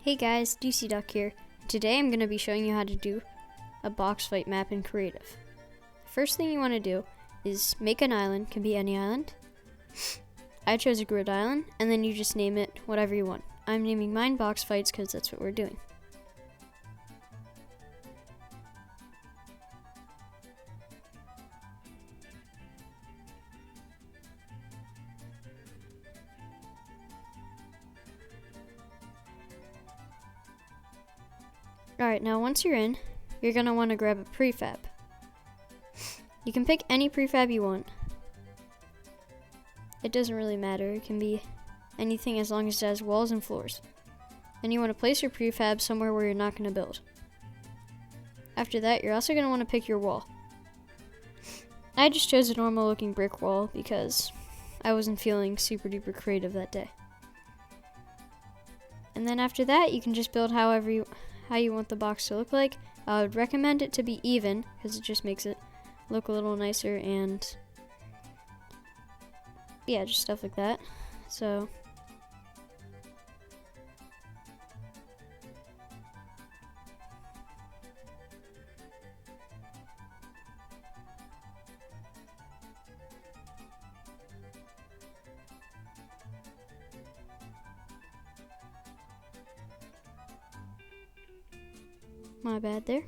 Hey guys, DC Duck here. Today I'm going to be showing you how to do a box fight map in Creative. The first thing you want to do is make an island, can be any island. I chose a grid island, and then you just name it whatever you want. I'm naming mine box fights because that's what we're doing. Alright, now once you're in, you're going to want to grab a prefab. You can pick any prefab you want. It doesn't really matter, it can be anything as long as it has walls and floors. Then you want to place your prefab somewhere where you're not going to build. After that, you're also going to want to pick your wall. I just chose a normal looking brick wall because I wasn't feeling super duper creative that day. And then after that, you can just build how you want the box to look like. I would recommend it to be even because it just makes it look a little nicer, and yeah, just stuff like that. So my bad there.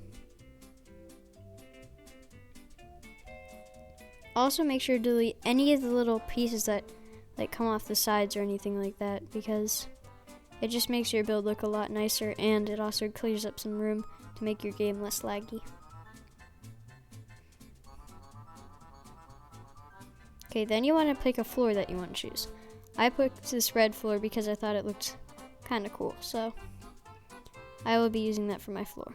Also make sure to delete any of the little pieces that come off the sides or anything like that, because it just makes your build look a lot nicer, and it also clears up some room to make your game less laggy. Okay, then you want to pick a floor that you want to choose. I picked this red floor because I thought it looked kind of cool, so I will be using that for my floor.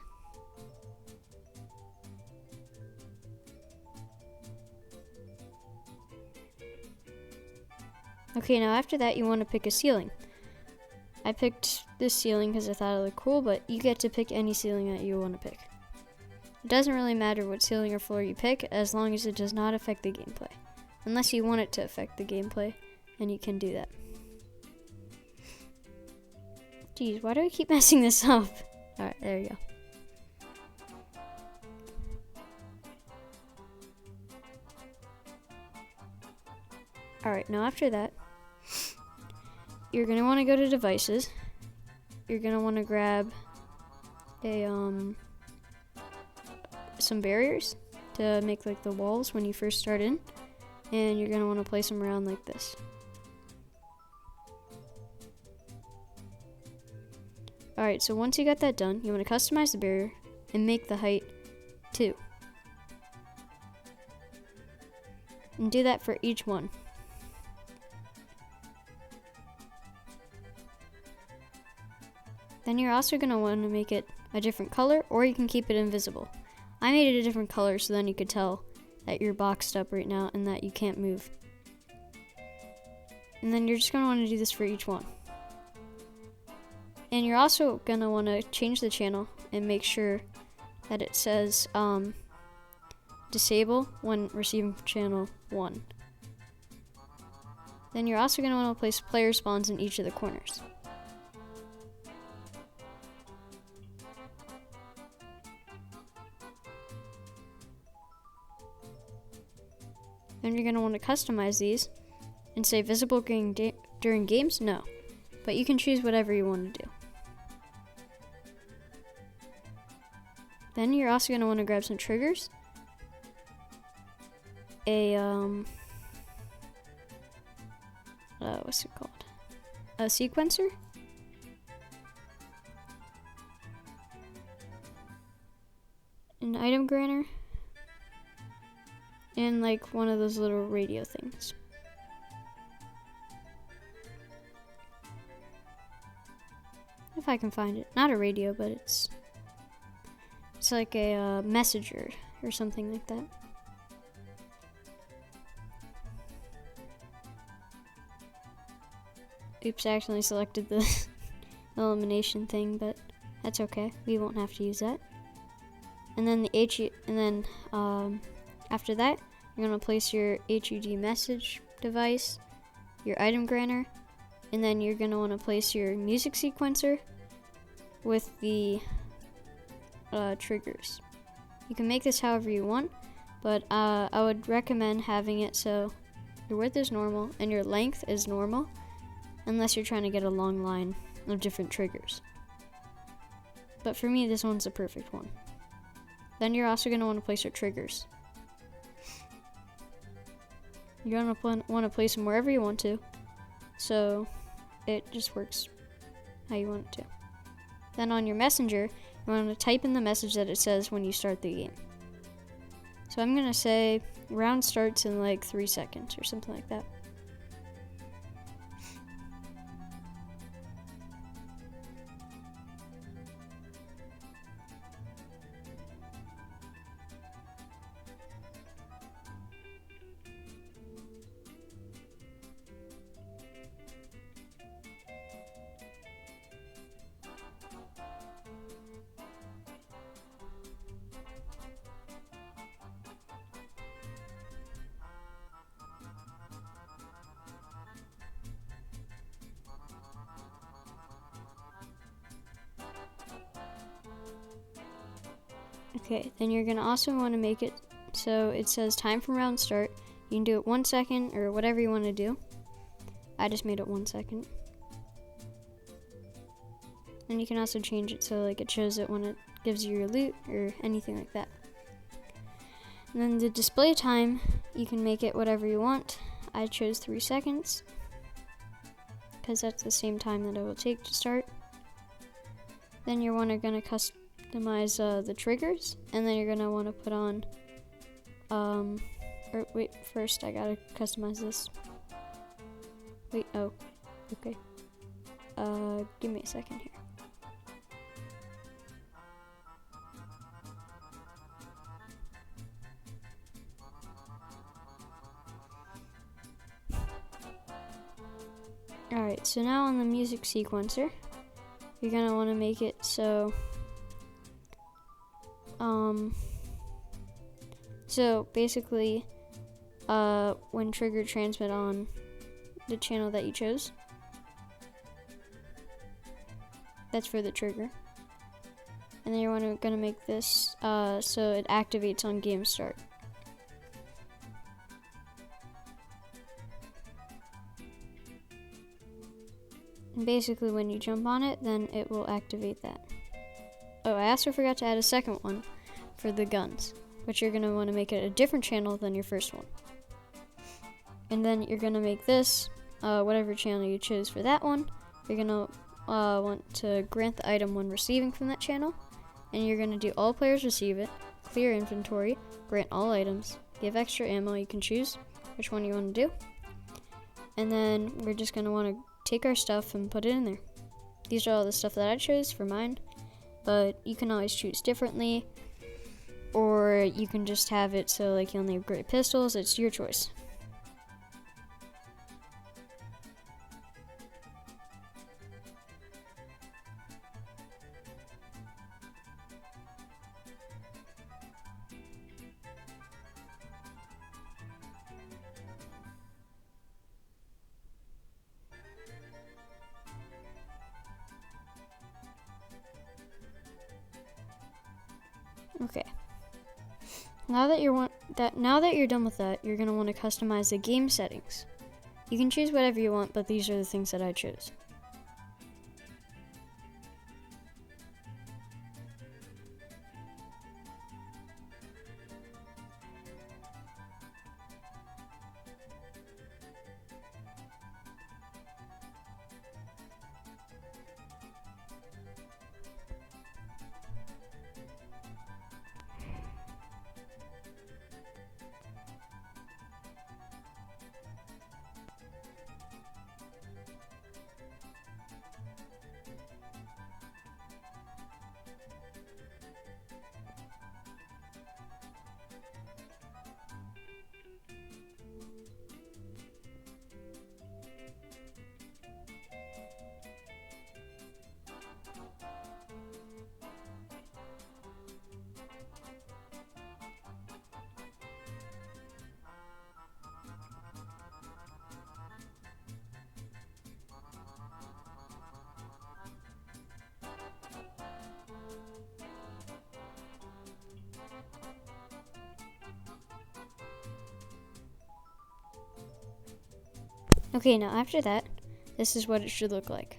Okay, now after that you want to pick a ceiling. I picked this ceiling because I thought it looked cool, but you get to pick any ceiling that you want to pick. It doesn't really matter what ceiling or floor you pick as long as it does not affect the gameplay. Unless you want it to affect the gameplay, and you can do that. Jeez, why do I keep messing this up? Alright, there you go. Alright, now after that, you're going to want to go to devices. You're going to want to grab some barriers to make like the walls when you first start in, and you're going to want to place them around like this. Alright, so once you got that done, you want to customize the barrier and make the height 2. And do that for each one. Then you're also going to want to make it a different color, or you can keep it invisible. I made it a different color so then you could tell that you're boxed up right now and that you can't move. And then you're just going to want to do this for each one. And you're also going to want to change the channel and make sure that it says disable when receiving channel 1. Then you're also going to want to place player spawns in each of the corners. Then you're going to want to customize these and say visible during games? No. But you can choose whatever you want to do. Then you're also going to want to grab some triggers. What's it called? A sequencer. An item granter. And like one of those little radio things. If I can find it. Not a radio, but it's like a messenger or something like that. Oops, I accidentally selected the elimination thing, but that's okay. We won't have to use that. And then after that, you're going to place your HUD message device, your item granter, and then you're going to want to place your music sequencer, with the triggers. You can make this however you want, but I would recommend having it so your width is normal and your length is normal, unless you're trying to get a long line of different triggers. But for me, this one's the perfect one. Then you're also going to want to place your triggers. You're going to want to place them wherever you want to, so it just works how you want it to. Then on your messenger, you want to type in the message that it says when you start the game. So I'm going to say round starts in like 3 seconds or something like that. Okay, then you're gonna also want to make it so it says time from round start. You can do it 1 second or whatever you want to do. I just made it 1 second. And you can also change it so like it shows it when it gives you your loot or anything like that. And then the display time, you can make it whatever you want. I chose 3 seconds because that's the same time that it will take to start. Then you're gonna customize the triggers, and then you're gonna want to put on or wait, first I gotta customize this. Wait, oh, okay. Give me a second here. Alright, so now on the music sequencer, you're gonna want to make it so basically when trigger transmit on the channel that you chose, that's for the trigger. And then you're gonna make this so it activates on game start. And basically when you jump on it, then it will activate that. Oh, I also forgot to add a second one for the guns, but you're gonna want to make it a different channel than your first one. And then you're gonna make this whatever channel you choose for that one. You're gonna want to grant the item when receiving from that channel, and you're gonna do all players receive it, clear inventory, grant all items, give extra ammo. You can choose which one you want to do, and then we're just gonna want to take our stuff and put it in there. These are all the stuff that I chose for mine, but you can always choose differently, or you can just have it so like you only upgrade pistols. It's your choice. Okay. Now that you're done with that, you're gonna want to customize the game settings. You can choose whatever you want, but these are the things that I chose. Okay, now after that, this is what it should look like.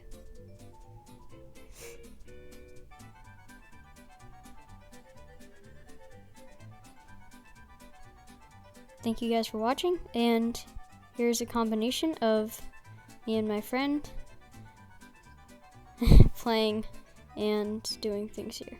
Thank you guys for watching, and here's a combination of me and my friend playing and doing things here.